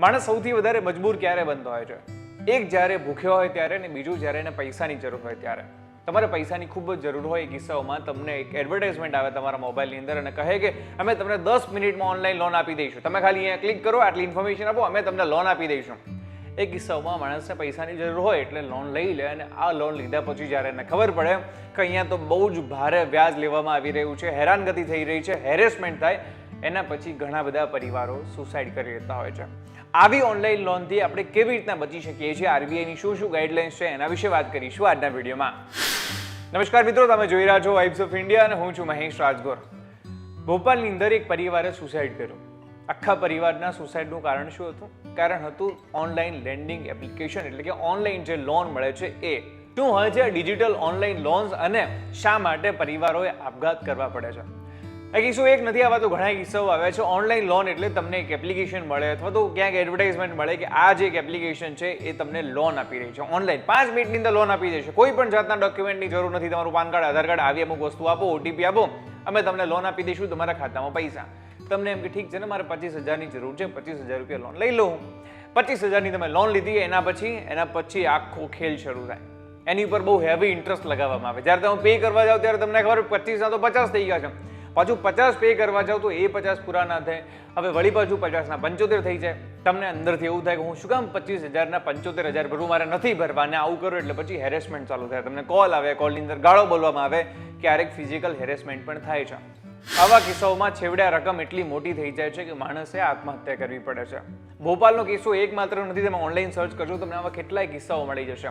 માણસ સૌથી વધારે મજબૂર ક્યારે બનતો હોય છે? એક જ્યારે ભૂખ્યો હોય ત્યારે ને બીજું જ્યારે એને પૈસાની જરૂર હોય ત્યારે. તમારે પૈસાની ખૂબ જ જરૂર હોય એ કિસ્સાઓમાં તમને એક એડવર્ટાઇઝમેન્ટ આવે તમારા મોબાઈલની અંદર અને કહે કે અમે તમને 10 મિનિટમાં ઓનલાઈન લોન આપી દઈશું, તમે ખાલી અહીંયા ક્લિક કરો, આટલી ઇન્ફોર્મેશન આપો, અમે તમને લોન આપી દઈશું. એ કિસ્સાઓમાં માણસને પૈસાની જરૂર હોય એટલે લોન લઈ લે અને આ લોન લીધા પછી જ્યારે એને ખબર પડે કે અહીંયા તો બહુ જ ભારે વ્યાજ લેવામાં આવી રહ્યું છે, હેરાનગતિ થઈ રહી છે, હેરેસમેન્ટ થાય, એના પછી ઘણા બધા પરિવારો સુસાઇડ કરી લેતા હોય છે. આવી ઓનલાઈન લોનથી આપણે કેવી રીતના બચી શકીએ છીએ, આરબીઆઈની શું ગાઈડલાઇન્સ છે એના વિશે વાત કરીશું આજના વિડીયોમાં. નમસ્કાર મિત્રો, તમે જોઈ રહ્યા છો વાઇબ્સ ઓફ ઇન્ડિયા અને હું છું મહેશ રાજગોર. ભોપાલની અંદર એક પરિવારે સુસાઇડ કર્યું. આખા પરિવારના સુસાઇડનું કારણ શું હતું? કારણ હતું ઓનલાઈન લેન્ડિંગ એપ્લિકેશન, એટલે કે ઓનલાઈન જે લોન મળે છે એ. શું હોય છે ડિજિટલ ઓનલાઈન લોન્સ અને શા માટે પરિવારોએ આપઘાત કરવા પડે છે? આ કિસ્સો એક નથી, આવા તો ઘણા કિસ્સાઓ આવ્યા છે. ઓનલાઈન લોન એટલે તમને એક એપ્લિકેશન મળે અથવા તો ક્યાંક એડવર્ટાઇઝમેન્ટ મળે કે આ જે એક એપ્લિકેશન છે એ તમને લોન આપી રહી છે ઓનલાઈન, 5 મિનિટની અંદર લોન આપી દેશે, કોઈ પણ જાતના ડોક્યુમેન્ટની જરૂર નથી, તમારું પાન કાર્ડ, આધાર કાર્ડ, આવી અમુક વસ્તુ આપો, ઓટીપી આપો, અમે તમને લોન આપી દઈશું, તમારા ખાતામાં પૈસા. તમને એમ કે ઠીક છે ને, મારે 25,000ની જરૂર છે, 25,000 રૂપિયા લોન લઈ લઉં. 25,000ની તમે લોન લીધી, એના પછી આખો ખેલ શરૂ થાય. એની ઉપર બહુ હેવી ઇન્ટરેસ્ટ લગાવવામાં આવે. જ્યારે તમે પે કરવા જાઓ ત્યારે તમને ખબર 25 તો 50 થઈ ગયા છે, પાછું 50 પે કરવા જાવ તો એ 50 પૂરા ના થાય, હવે વળી પાછું 50ના 75 થઈ જાય. તમને અંદરથી એવું થાય કે હું શું કામ 25,000ના 75,000 ભરવું, મારે નથી ભરવા, ને આવું કરો એટલે પછી હેરેસમેન્ટ ચાલુ થાય. તમને કોલ આવે, કોલની અંદર ગાળો બોલવામાં આવે, ક્યારેક ફિઝિકલ હેરેસમેન્ટ પણ થાય છે. આવા કિસ્સાઓમાં છેવટે આ રકમ એટલી મોટી થઈ જાય છે કે માણસે આત્મહત્યા કરવી પડે છે. ભોપાલનો કિસ્સો એક માત્ર નથી, તમે ઓનલાઈન સર્ચ કરશો તમને આવા કેટલાય કિસ્સાઓ મળી જશે.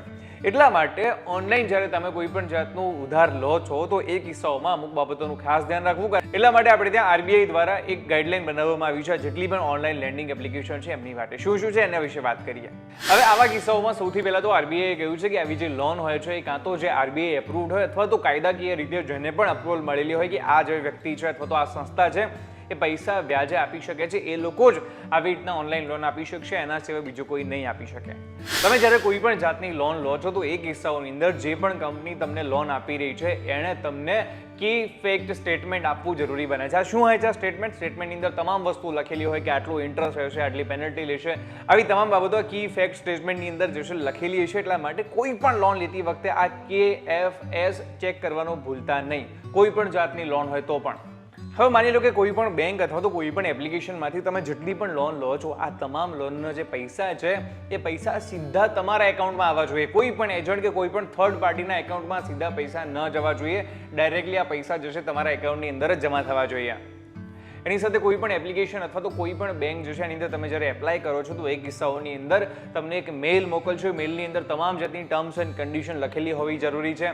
એટલા માટે ઓનલાઈન જ્યારે તમે કોઈ પણ જાતનું ઉધાર લો છો તો એ કિસ્સાઓમાં અમુક બાબતોનું ખાસ ધ્યાન રાખવું. એટલા માટે આપણે ત્યાં આરબીઆઈ દ્વારા એક ગાઈડલાઈન બનાવવામાં આવી છે. જેટલી પણ ઓનલાઈન લેન્ડિંગ એપ્લિકેશન છે એમની માટે શું છે એના વિશે વાત કરીએ. હવે આવા કિસ્સાઓમાં સૌથી પહેલા તો આરબીઆઈએ કહ્યું છે કે આવી જે લોન હોય છે એ કાં તો જે આરબીઆઈ એપ્રુવડ હોય અથવા તો કાયદાકીય રીતે જેને પણ અપ્રુવલ મળેલી હોય કે આ જે વ્યક્તિ છે અથવા તો આ સંસ્થા છે એ પૈસા વ્યાજે આપી શકે છે, એ લોકો જ આવી રીતના ઓનલાઈન લોન આપી શકશે, એના સિવાય બીજું કોઈ નહીં આપી શકે. તમે જ્યારે કોઈ પણ જાતની લોન લો છો તો એ કિસ્સાઓની અંદર જે પણ કંપની તમને લોન આપી રહી છે એણે તમને કી ફેક્ટ સ્ટેટમેન્ટ આપવું જરૂરી બને છે. આ શું હોય છે સ્ટેટમેન્ટની અંદર તમામ વસ્તુ લખેલી હોય કે આટલું ઇન્ટરેસ્ટ રહેશે, આટલી પેનલ્ટી લેશે, આવી તમામ બાબતો કી ફેક્ટ સ્ટેટમેન્ટની અંદર જે છે લખેલી હશે. એટલા માટે કોઈ પણ લોન લેતી વખતે આ KFS ચેક કરવાનું ભૂલતા નહીં, કોઈ પણ જાતની લોન હોય તો પણ. હવે માની લો કે કોઈ પણ બેંક અથવા તો કોઈ પણ એપ્લિકેશનમાંથી તમે જેટલી પણ લોન લો છો, આ તમામ લોનના જે પૈસા છે એ પૈસા સીધા તમારા એકાઉન્ટમાં આવવા જોઈએ. કોઈ પણ એજન્ટ કે કોઈ પણ થર્ડ પાર્ટીના એકાઉન્ટમાં સીધા પૈસા ન જવા જોઈએ. ડાયરેક્ટલી આ પૈસા જે છે તમારા એકાઉન્ટની અંદર જ જમા થવા જોઈએ. એની સાથે કોઈ પણ એપ્લિકેશન અથવા તો કોઈ પણ બેંક જે છે એની અંદર તમે જ્યારે એપ્લાય કરો છો તો એ કિસ્સાઓની અંદર તમને એક મેલ મોકલશો. મેલની અંદર તમામ જાતની ટર્મ્સ એન્ડ કન્ડિશન લખેલી હોવી જરૂરી છે.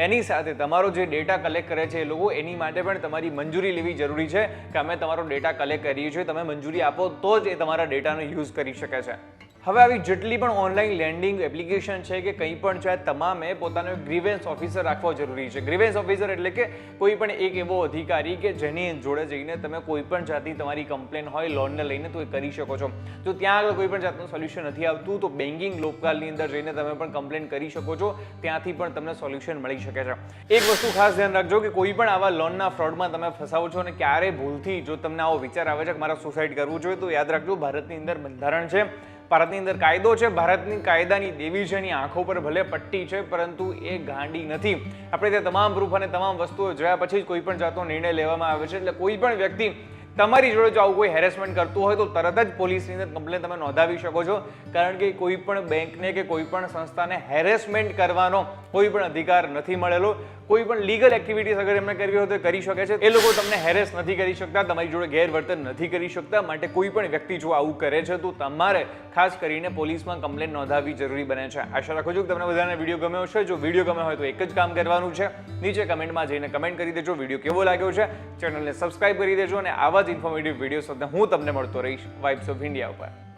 એની સાથે તમારો જે ડેટા કલેક્ટ કરે છે એ લોકો, એની માટે પણ તમારી મંજૂરી લેવી જરૂરી છે કે અમે તમારો ડેટા કલેક્ટ કરીએ છીએ, તમે મંજૂરી આપો તો જ એ તમારા ડેટાનો યુઝ કરી શકે છે. હવે આવી જેટલી પણ ઓનલાઈન લેન્ડિંગ એપ્લિકેશન છે કે કંઈ પણ છે, તમામે પોતાનો ગ્રીવેન્સ ઓફિસર રાખવો જરૂરી છે. ગ્રીવેન્સ ઓફિસર એટલે કે કોઈ પણ એક એવો અધિકારી કે જેની જોડે જઈને તમે કોઈ પણ જાતની તમારી કમ્પ્લેન હોય લોનને લઈને તો એ કરી શકો છો. જો ત્યાં આગળ કોઈ પણ જાતનું સોલ્યુશન નથી આવતું તો બેન્કિંગ લોકલની અંદર જઈને તમે પણ કમ્પ્લેન કરી શકો છો, ત્યાંથી પણ તમને સોલ્યુશન મળી શકે છે. એક વસ્તુ ખાસ ધ્યાન રાખજો કે કોઈ પણ આવા લોનના ફ્રોડમાં તમે ફસાવો છો અને ક્યારે ભૂલથી જો તમને આવો વિચાર આવે છે કે મારે સુસાઇડ કરવું જોઈએ તો યાદ રાખજો, ભારતની અંદર બંધારણ છે, ભારતની અંદર કાયદો છે, ભારતની કાયદાની દેવી છે, એની આંખો પર ભલે પટ્ટી છે પરંતુ એ ગાંડી નથી. આપણે ત્યાં તમામ પ્રૂફ અને તમામ વસ્તુઓ જોયા પછી જ કોઈ પણ જાતનો નિર્ણય લેવામાં આવે છે. એટલે કોઈ પણ વ્યક્તિ તમારી જોડે જો આવું કોઈ હેરેસમેન્ટ કરતું હોય તો તરત જ પોલીસની અંદર કમ્પ્લેન તમે નોંધાવી શકો છો. કારણ કે કોઈ પણ બેંકને કે કોઈ પણ સંસ્થાને હેરેસમેન્ટ કરવાનો કોઈ પણ અધિકાર નથી મળેલો. કોઈ પણ લીગલ એક્ટિવિટીઝ અગર એમને કરવી હોય તો કરી શકે છે. એ લોકો તમને હેરેસ નથી કરી શકતા, તમારી જોડે ગેરવર્તન નથી કરી શકતા. માટે કોઈ પણ વ્યક્તિ જો આવું કરે છે તો તમારે ખાસ કરીને પોલીસમાં કમ્પ્લેન નોંધાવવી જરૂરી બને છે. આશા રાખું છું કે તમને બધાને વિડીયો ગમ્યો હશે. જો વિડીયો ગમ્યો હોય તો એક જ કામ કરવાનું છે, નીચે કમેન્ટમાં જઈને કમેન્ટ કરી દેજો વિડીયો કેવો લાગ્યો છે, ચેનલને સબસ્ક્રાઇબ કરી દેજો અને આવા જ ઇન્ફોર્મેટિવ વિડીયો સાથે હું તમને મળતો રહીશ વાઇબ્સ ઓફ ઇન્ડિયા ઉપર.